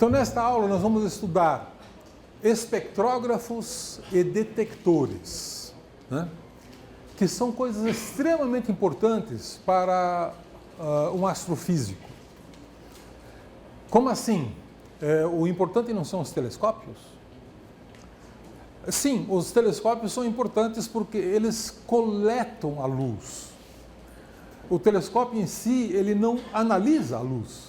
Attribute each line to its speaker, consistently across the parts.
Speaker 1: Então, nesta aula, nós vamos estudar espectrógrafos e detectores, né? Que são coisas extremamente importantes para um astrofísico. Como assim? O importante não são os telescópios? Sim, os telescópios são importantes porque eles coletam a luz. O telescópio em si, ele não analisa a luz.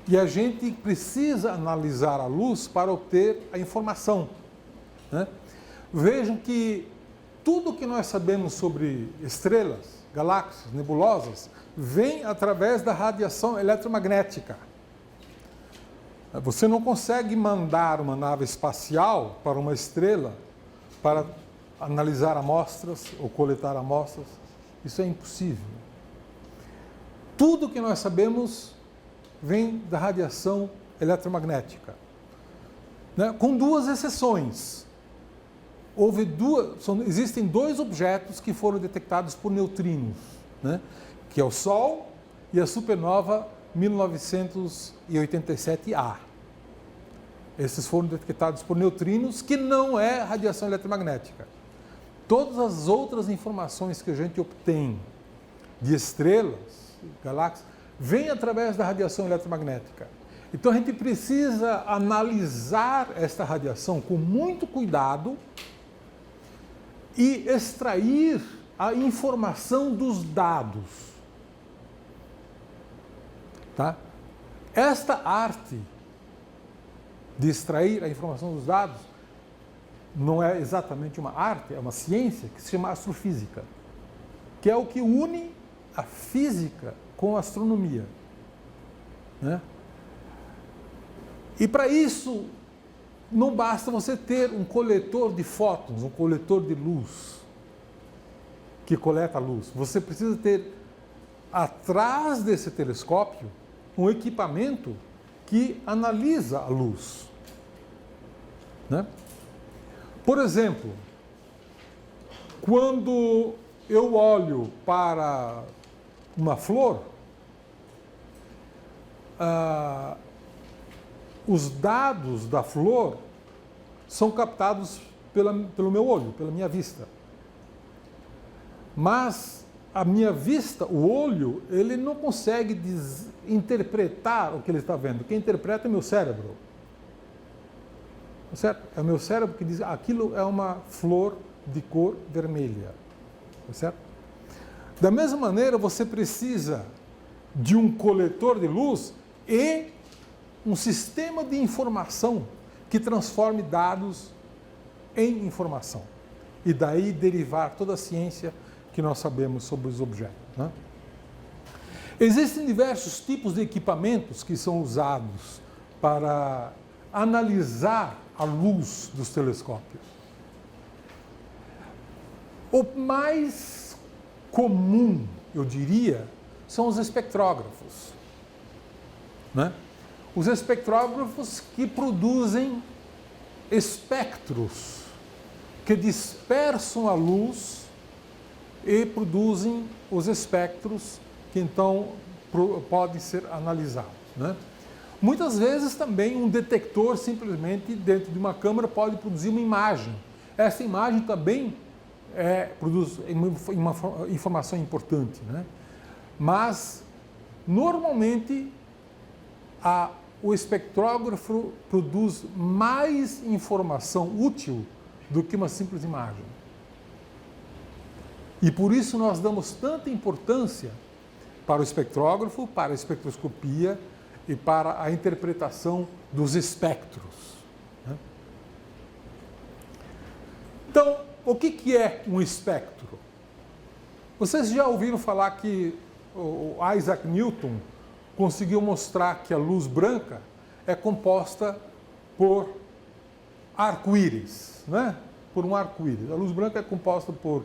Speaker 1: E a gente precisa analisar a luz para obter a informação, né? Vejam que tudo que nós sabemos sobre estrelas, galáxias, nebulosas, vem através da radiação eletromagnética. Você não consegue mandar uma nave espacial para uma estrela para analisar amostras ou coletar amostras. Isso é impossível. Tudo que nós sabemos vem da radiação eletromagnética, né? Com duas exceções. Existem dois objetos que foram detectados por neutrinos, né? Que é o Sol e a supernova 1987A. Esses foram detectados por neutrinos, que não é radiação eletromagnética. Todas as outras informações que a gente obtém de estrelas, galáxias, vêm através da radiação eletromagnética. Então a gente precisa analisar esta radiação com muito cuidado e extrair a informação dos dados. Tá? Esta arte de extrair a informação dos dados não é exatamente uma arte, é uma ciência que se chama astrofísica, que é o que une a física com a astronomia, né? E para isso não basta você ter um coletor de fótons, um coletor de luz que coleta a luz. Você precisa ter atrás desse telescópio um equipamento que analisa a luz, né? Por exemplo, quando eu olho para uma flor, os dados da flor são captados pelo meu olho, pela minha vista. Mas a minha vista, o olho, ele não consegue interpretar o que ele está vendo. Quem interpreta é meu cérebro. Certo? É o meu cérebro que diz que aquilo é uma flor de cor vermelha. Certo? Da mesma maneira, você precisa de um coletor de luz e um sistema de informação que transforme dados em informação. E daí derivar toda a ciência que nós sabemos sobre os objetos, né? Existem diversos tipos de equipamentos que são usados para analisar a luz dos telescópios. O mais comum, eu diria, são os espectrógrafos, né? Os espectrógrafos que produzem espectros, que dispersam a luz e produzem os espectros que então podem ser analisados, né? Muitas vezes também um detector simplesmente dentro de uma câmera pode produzir uma imagem. Essa imagem também produz uma informação importante, né? Mas normalmente o espectrógrafo produz mais informação útil do que uma simples imagem. E por isso nós damos tanta importância para o espectrógrafo, para a espectroscopia e para a interpretação dos espectros, né? Então, o que é um espectro? Vocês já ouviram falar que o Isaac Newton conseguiu mostrar que a luz branca é composta por arco-íris, né? Por um arco-íris. A luz branca é composta por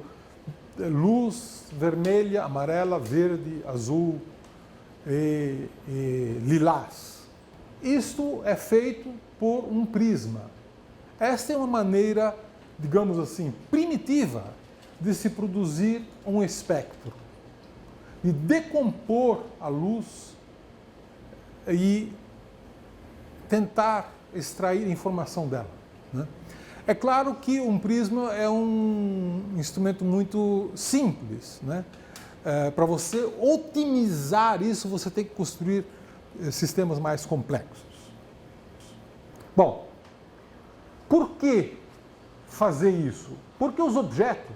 Speaker 1: luz vermelha, amarela, verde, azul e lilás. Isto é feito por um prisma. Esta é uma maneira, digamos assim, primitiva de se produzir um espectro, de decompor a luz e tentar extrair informação dela, né? É claro que um prisma é um instrumento muito simples, né? Para você otimizar isso, você tem que construir sistemas mais complexos. Bom, por que fazer isso? Porque os objetos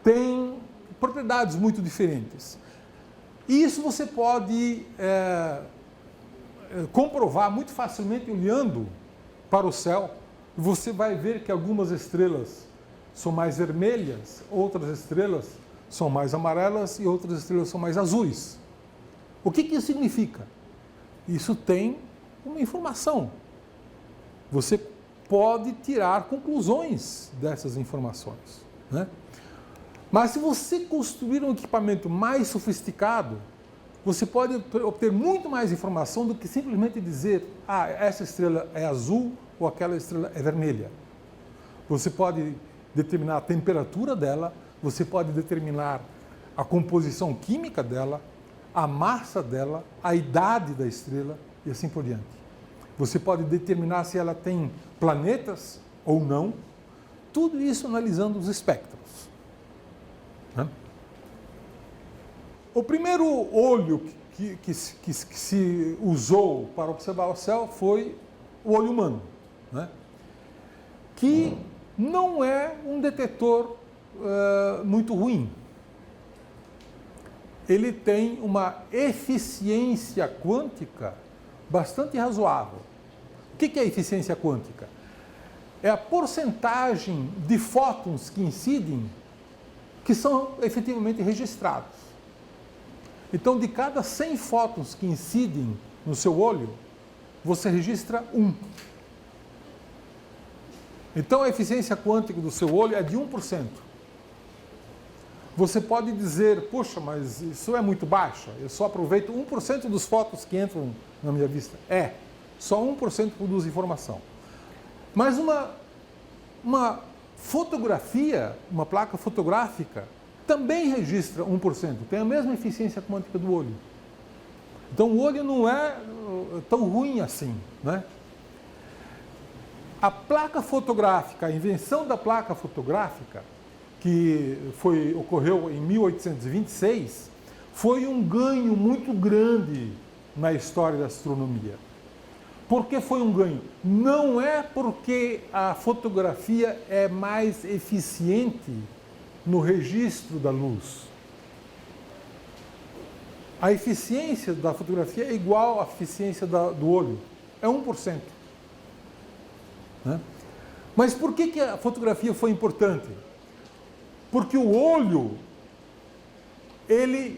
Speaker 1: têm propriedades muito diferentes. E isso você pode comprovar muito facilmente olhando para o céu. Você vai ver que algumas estrelas são mais vermelhas, outras estrelas são mais amarelas e outras estrelas são mais azuis. O que isso significa? Isso tem uma informação. Você pode tirar conclusões dessas informações, né? Mas se você construir um equipamento mais sofisticado, você pode obter muito mais informação do que simplesmente dizer, essa estrela é azul ou aquela estrela é vermelha. Você pode determinar a temperatura dela, você pode determinar a composição química dela, a massa dela, a idade da estrela e assim por diante. Você pode determinar se ela tem planetas ou não, tudo isso analisando os espectros, né? O primeiro olho que se usou para observar o céu foi o olho humano, né? Que não é um detetor muito ruim. Ele tem uma eficiência quântica bastante razoável. O que é eficiência quântica? É a porcentagem de fótons que incidem que são efetivamente registrados. Então, de cada 100 fótons que incidem no seu olho, você registra 1. Então, a eficiência quântica do seu olho é de 1%. Você pode dizer, poxa, mas isso é muito baixo, eu só aproveito 1% dos fótons que entram na minha vista. Só 1% produz informação. Mas uma fotografia, uma placa fotográfica, também registra 1%, tem a mesma eficiência quântica do olho. Então o olho não é tão ruim assim, né? A placa fotográfica, a invenção da placa fotográfica, que ocorreu em 1826, foi um ganho muito grande na história da astronomia. Por que foi um ganho? Não é porque a fotografia é mais eficiente no registro da luz. A eficiência da fotografia é igual à eficiência do olho, é 1%. Né? Mas por que a fotografia foi importante? Porque o olho, ele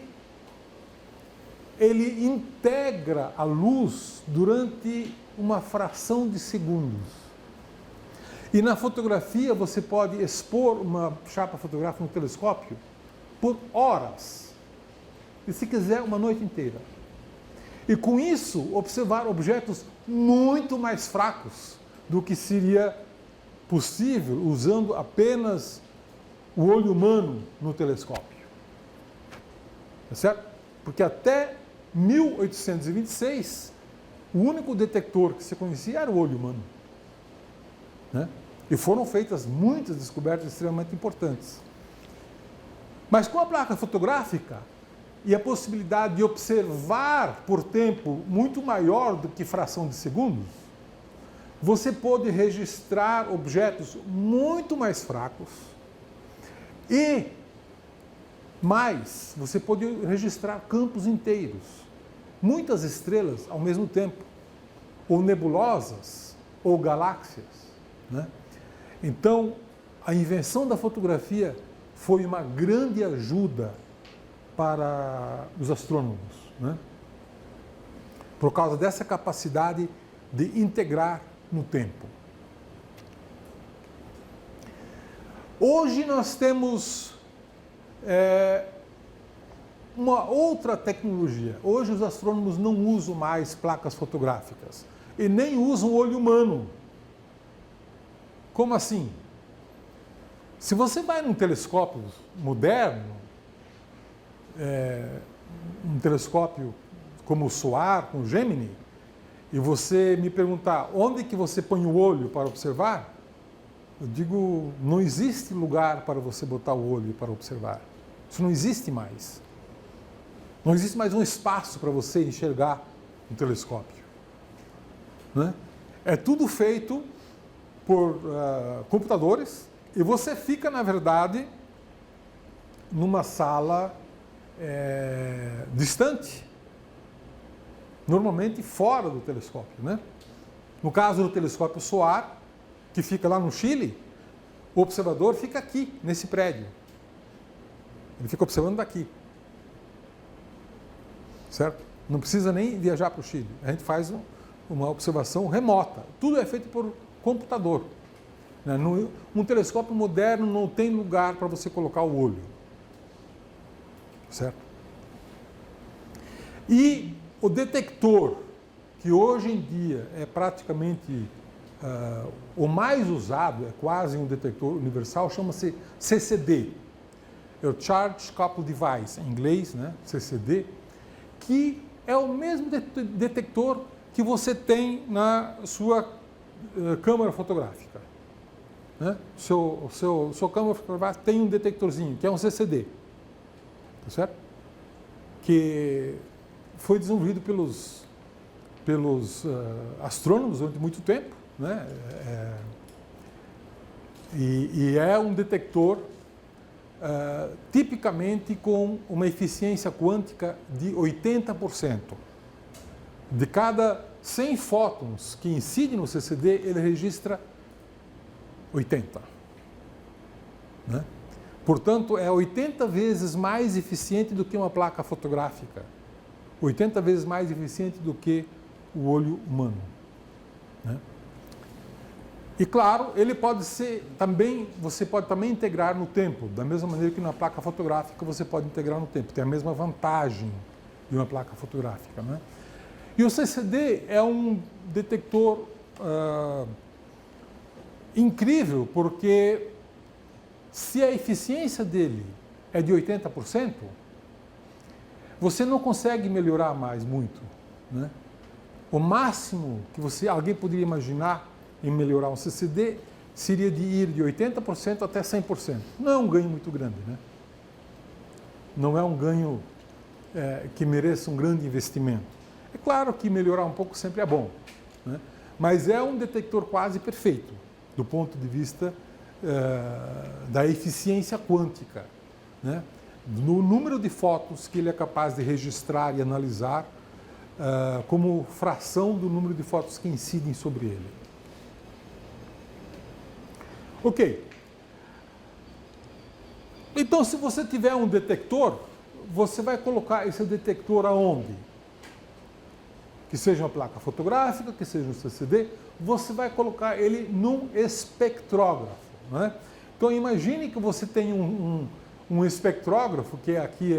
Speaker 1: integra a luz durante uma fração de segundos. E na fotografia você pode expor uma chapa fotográfica no telescópio por horas. E se quiser, uma noite inteira. E com isso, observar objetos muito mais fracos do que seria possível usando apenas o olho humano no telescópio. Tá certo? Porque até 1826, o único detector que se conhecia era o olho humano, né? E foram feitas muitas descobertas extremamente importantes. Mas com a placa fotográfica e a possibilidade de observar por tempo muito maior do que fração de segundos, você pôde registrar objetos muito mais fracos e mais, você pôde registrar campos inteiros, muitas estrelas ao mesmo tempo, ou nebulosas, ou galáxias, né? Então, a invenção da fotografia foi uma grande ajuda para os astrônomos, né? Por causa dessa capacidade de integrar no tempo. Hoje nós temos uma outra tecnologia. Hoje os astrônomos não usam mais placas fotográficas e nem usam o olho humano. Como assim? Se você vai num telescópio moderno, um telescópio como o SOAR, com o Gemini, e você me perguntar onde que você põe o olho para observar, eu digo, não existe lugar para você botar o olho para observar. Isso não existe mais. Não existe mais um espaço para você enxergar um telescópio. Né? É tudo feito por computadores e você fica, na verdade, numa sala distante, normalmente fora do telescópio. Né? No caso do telescópio SOAR, que fica lá no Chile, o observador fica aqui, nesse prédio. Ele fica observando daqui. Certo? Não precisa nem viajar para o Chile. A gente faz uma observação remota. Tudo é feito por computador. Né? Um telescópio moderno não tem lugar para você colocar o olho. Certo? E o detector, que hoje em dia é praticamente o mais usado, é quase um detector universal, chama-se CCD. É o Charge Coupled Device, em inglês, né? CCD, que é o mesmo detector que você tem na sua câmera fotográfica. Né? Sua câmera fotográfica tem um detectorzinho, que é um CCD. Tá certo? Que foi desenvolvido pelos astrônomos durante muito tempo. Né? E é um detector tipicamente com uma eficiência quântica de 80%. De cada 100 fótons que incidem no CCD, ele registra 80. Né? Portanto, é 80 vezes mais eficiente do que uma placa fotográfica. 80 vezes mais eficiente do que o olho humano. Né? E claro, ele pode ser também, você pode também integrar no tempo, da mesma maneira que na placa fotográfica você pode integrar no tempo, tem a mesma vantagem de uma placa fotográfica. Né? E o CCD é um detector incrível, porque se a eficiência dele é de 80%, você não consegue melhorar mais muito. Né? O máximo que alguém poderia imaginar em melhorar um CCD seria de ir de 80% até 100%. Não é um ganho muito grande, né? Não é um ganho que mereça um grande investimento. É claro que melhorar um pouco sempre é bom, né? Mas é um detector quase perfeito, do ponto de vista da eficiência quântica, né? No número de fotos que ele é capaz de registrar e analisar como fração do número de fotos que incidem sobre ele. Ok. Então, se você tiver um detector, você vai colocar esse detector aonde? Que seja uma placa fotográfica, que seja um CCD, você vai colocar ele num espectrógrafo. Né? Então, imagine que você tem um espectrógrafo, que aqui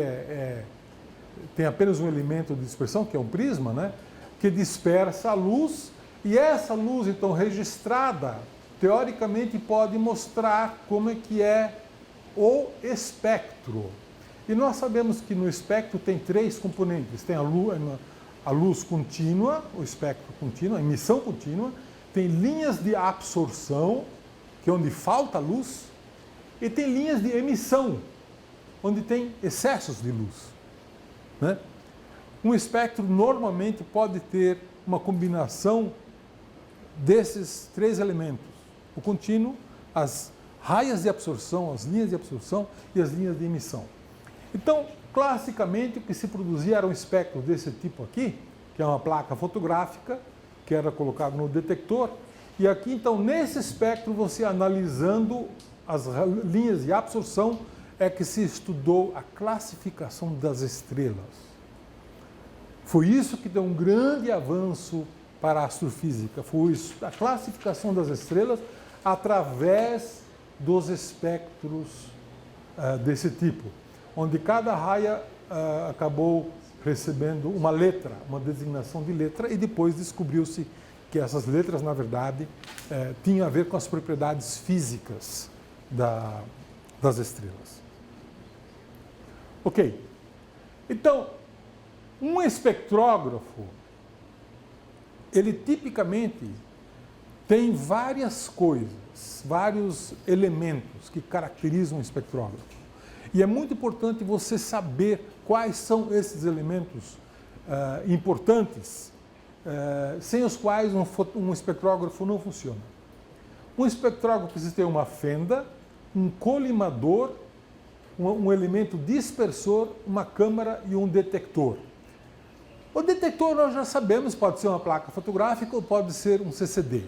Speaker 1: tem apenas um elemento de dispersão, que é um prisma, né? Que dispersa a luz, e essa luz, então, registrada, teoricamente pode mostrar como é que é o espectro. E nós sabemos que no espectro tem 3 componentes. Tem a luz contínua, o espectro contínuo, a emissão contínua, tem linhas de absorção, que é onde falta luz, e tem linhas de emissão, onde tem excessos de luz. Né? Um espectro normalmente pode ter uma combinação desses 3 elementos. O contínuo, as raias de absorção, as linhas de absorção e as linhas de emissão. Então, classicamente, o que se produzia era um espectro desse tipo aqui, que é uma placa fotográfica, que era colocado no detector, e aqui, então, nesse espectro, você analisando as linhas de absorção, é que se estudou a classificação das estrelas. Foi isso que deu um grande avanço para a astrofísica, foi isso, a classificação das estrelas através dos espectros desse tipo, onde cada raia acabou recebendo uma letra, uma designação de letra, e depois descobriu-se que essas letras, na verdade, tinham a ver com as propriedades físicas das estrelas. Ok. Então, um espectrógrafo, ele tipicamente tem várias coisas, vários elementos que caracterizam o espectrógrafo. E é muito importante você saber quais são esses elementos importantes, sem os quais um espectrógrafo não funciona. Um espectrógrafo precisa ter uma fenda, um colimador, um elemento dispersor, uma câmara e um detector. O detector nós já sabemos, pode ser uma placa fotográfica ou pode ser um CCD.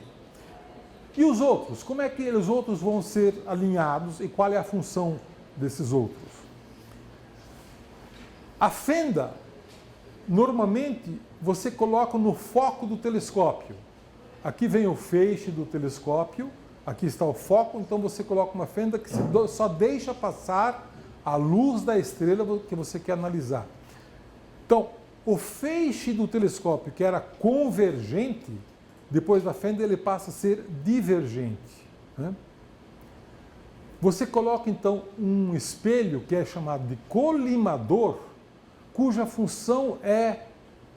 Speaker 1: E os outros? Como é que os outros vão ser alinhados e qual é a função desses outros? A fenda, normalmente, você coloca no foco do telescópio. Aqui vem o feixe do telescópio, aqui está o foco, então você coloca uma fenda que só deixa passar a luz da estrela que você quer analisar. Então, o feixe do telescópio, que era convergente, depois da fenda ele passa a ser divergente, né? Você coloca então um espelho que é chamado de colimador, cuja função é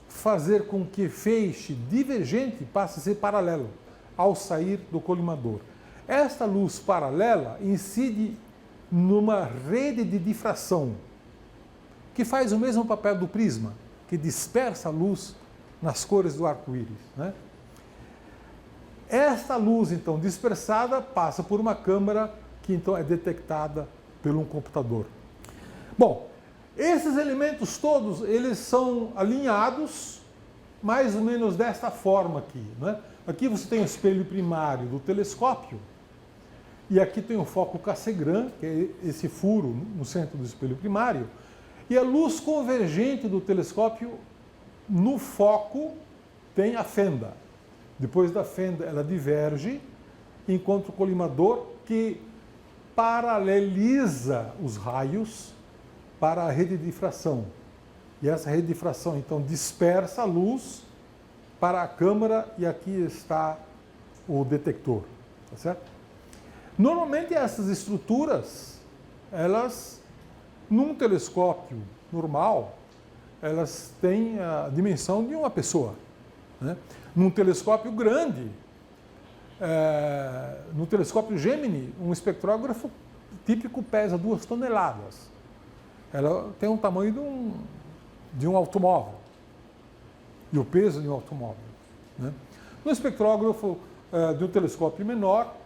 Speaker 1: fazer com que feixe divergente passe a ser paralelo ao sair do colimador. Esta luz paralela incide numa rede de difração, que faz o mesmo papel do prisma, que dispersa a luz nas cores do arco-íris, né? Esta luz, então, dispersada, passa por uma câmara que, então, é detectada por um computador. Bom, esses elementos todos, eles são alinhados mais ou menos desta forma aqui, né? Aqui você tem o espelho primário do telescópio e aqui tem o foco Cassegrain, que é esse furo no centro do espelho primário, e a luz convergente do telescópio, no foco, tem a fenda. Depois da fenda, ela diverge, enquanto o colimador, que paraleliza os raios para a rede de difração. E essa rede de difração, então, dispersa a luz para a câmara e aqui está o detector, tá certo? Normalmente essas estruturas, elas, num telescópio normal, elas têm a dimensão de uma pessoa, né? Num telescópio grande, no telescópio Gemini, um espectrógrafo típico pesa 2 toneladas. Ela tem o tamanho de um automóvel e o peso de um automóvel, né? No espectrógrafo de um telescópio menor,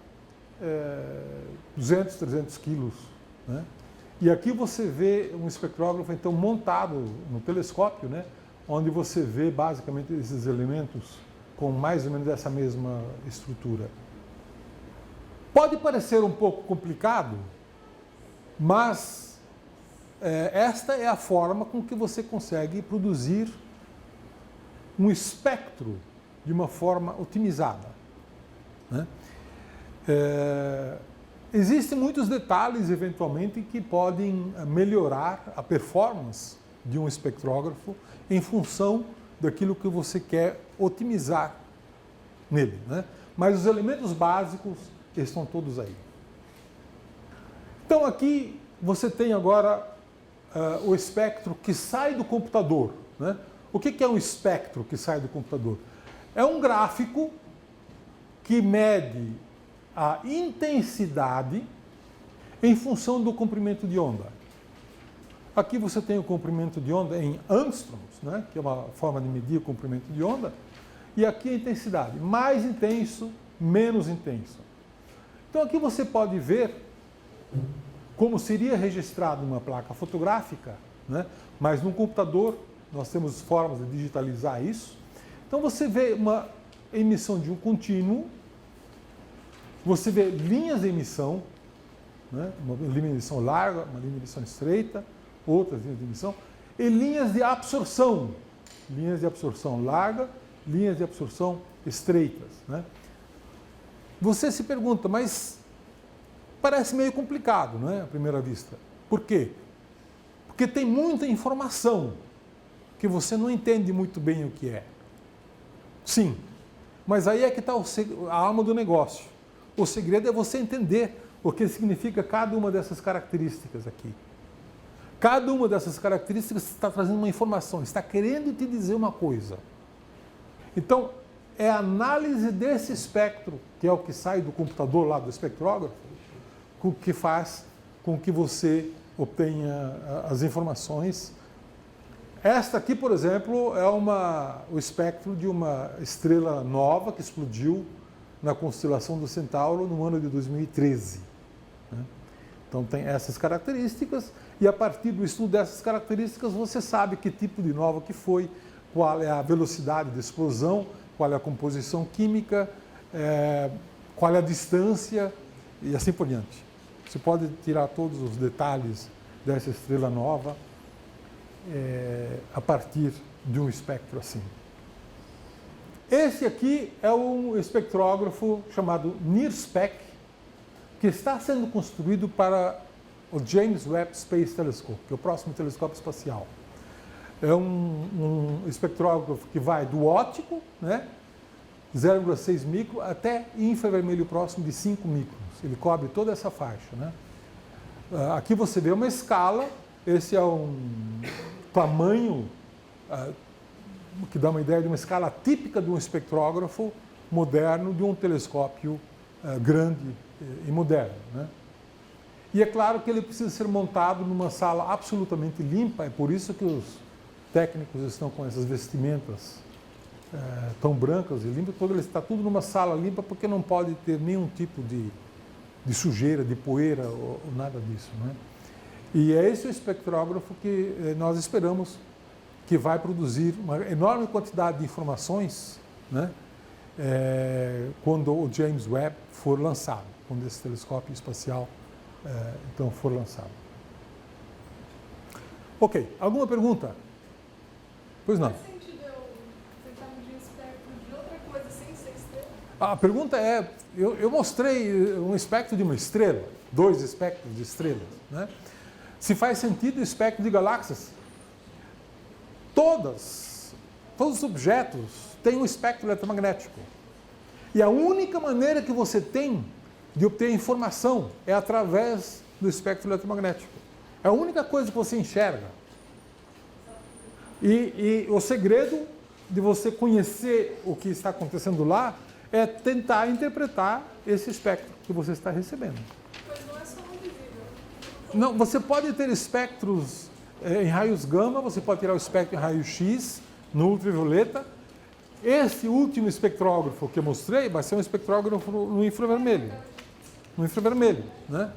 Speaker 1: 200, 300 quilos, né? E aqui você vê um espectrógrafo então montado no telescópio, né? Onde você vê basicamente esses elementos com mais ou menos essa mesma estrutura. Pode parecer um pouco complicado, mas esta é a forma com que você consegue produzir um espectro de uma forma otimizada, né? Existem muitos detalhes, eventualmente, que podem melhorar a performance de um espectrógrafo em função daquilo que você quer otimizar nele, né? Mas os elementos básicos estão todos aí. Então aqui você tem agora o espectro que sai do computador, né? O que é um espectro que sai do computador? É um gráfico que mede a intensidade em função do comprimento de onda. Aqui você tem o comprimento de onda em angstroms, né, que é uma forma de medir o comprimento de onda, e aqui a intensidade, mais intenso, menos intenso. Então aqui você pode ver como seria registrado uma placa fotográfica, né, mas no computador nós temos formas de digitalizar isso. Então você vê uma emissão de um contínuo, você vê linhas de emissão, né, uma linha de emissão larga, uma linha de emissão estreita, outras linhas de emissão, e linhas de absorção larga, linhas de absorção estreitas, né? Você se pergunta, mas parece meio complicado, não é, à primeira vista. Por quê? Porque tem muita informação que você não entende muito bem o que é. Sim, mas aí é que está a alma do negócio. O segredo é você entender o que significa cada uma dessas características aqui. Cada uma dessas características está trazendo uma informação, está querendo te dizer uma coisa. Então, é a análise desse espectro, que é o que sai do computador lá do espectrógrafo, que faz com que você obtenha as informações. Esta aqui, por exemplo, é o espectro de uma estrela nova que explodiu na constelação do Centauro no ano de 2013. Né? Então tem essas características e a partir do estudo dessas características você sabe que tipo de nova que foi, qual é a velocidade de explosão, qual é a composição química, qual é a distância e assim por diante. Você pode tirar todos os detalhes dessa estrela nova a partir de um espectro assim. Esse aqui é um espectrógrafo chamado NIRSPEC, que está sendo construído para o James Webb Space Telescope, que é o próximo telescópio espacial. É um espectrógrafo que vai do óptico, né, 0,6 micro, até infravermelho próximo de 5 microns. Ele cobre toda essa faixa. Né? Aqui você vê uma escala, esse é um tamanho que dá uma ideia de uma escala típica de um espectrógrafo moderno, de um telescópio grande e moderno. Né? E é claro que ele precisa ser montado numa sala absolutamente limpa, é por isso que os técnicos estão com essas vestimentas tão brancas e limpas, porque ele está tudo numa sala limpa, porque não pode ter nenhum tipo de sujeira, de poeira ou nada disso. Né? E é esse o espectrógrafo que nós esperamos que vai produzir uma enorme quantidade de informações, né? Quando o James Webb for lançado, quando esse telescópio espacial então for lançado. Ok, alguma pergunta? Pois não.
Speaker 2: Faz sentido eu tentar medir o espectro de outra coisa sem ser estrela?
Speaker 1: A pergunta é, eu mostrei um espectro de uma estrela, 2 espectros de estrelas, né? Se faz sentido o espectro de galáxias? Todos os objetos têm um espectro eletromagnético. E a única maneira que você tem de obter informação é através do espectro eletromagnético. É a única coisa que você enxerga. E o segredo de você conhecer o que está acontecendo lá é tentar interpretar esse espectro que você está recebendo.
Speaker 2: Mas não é só no visível.
Speaker 1: Não, você pode ter espectros em raios gama, você pode tirar o espectro em raio X, no ultravioleta. Esse último espectrógrafo que eu mostrei vai ser um espectrógrafo no infravermelho. No infravermelho, né?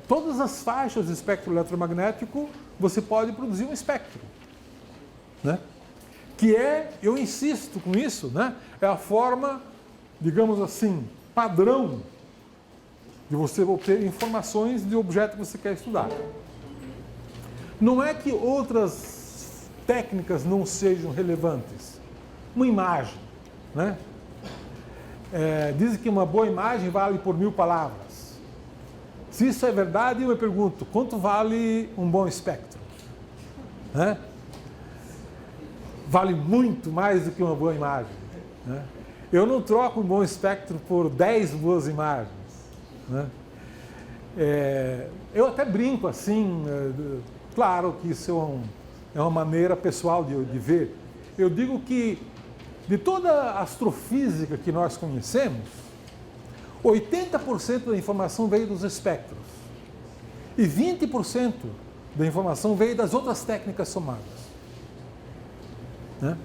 Speaker 1: Todas as faixas do espectro eletromagnético, você pode produzir um espectro, né? Que eu insisto com isso, né? É a forma, digamos assim, padrão de você obter informações de objeto que você quer estudar. Não é que outras técnicas não sejam relevantes. Uma imagem, né? Dizem que uma boa imagem vale por 1000 palavras. Se isso é verdade, eu me pergunto, quanto vale um bom espectro? Né? Vale muito mais do que uma boa imagem. Né? Eu não troco um bom espectro por 10 boas imagens. Né? Eu até brinco assim, claro que isso é uma maneira pessoal de ver. Eu digo que de toda a astrofísica que nós conhecemos, 80% da informação veio dos espectros e 20% da informação veio das outras técnicas somadas. Né?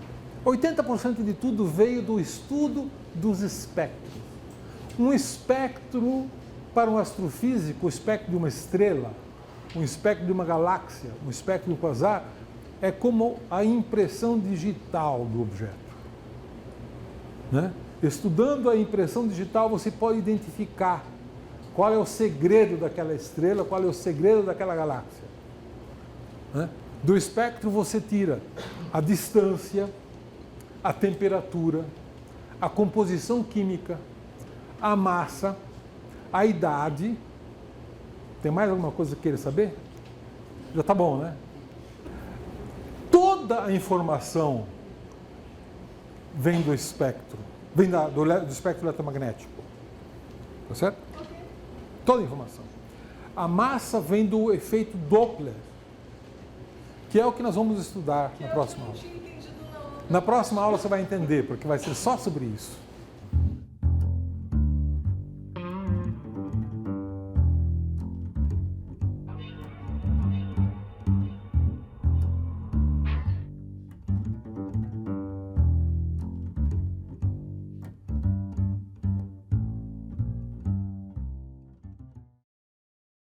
Speaker 1: 80% de tudo veio do estudo dos espectros. Um espectro, para um astrofísico, o espectro de uma estrela, um espectro de uma galáxia, um espectro de um quasar, é como a impressão digital do objeto. Né? Estudando a impressão digital, você pode identificar qual é o segredo daquela estrela, qual é o segredo daquela galáxia. Né? Do espectro você tira a distância, a temperatura, a composição química, a massa, a idade. Tem mais alguma coisa que queira saber? Já está bom, né? Toda a informação vem do espectro, vem do espectro eletromagnético. Tá certo?
Speaker 2: Ok.
Speaker 1: Toda a informação. A massa vem do efeito Doppler, que é o que nós vamos estudar na próxima aula.
Speaker 2: Eu não tinha entendido
Speaker 1: Na próxima aula você vai entender, porque vai ser só sobre isso.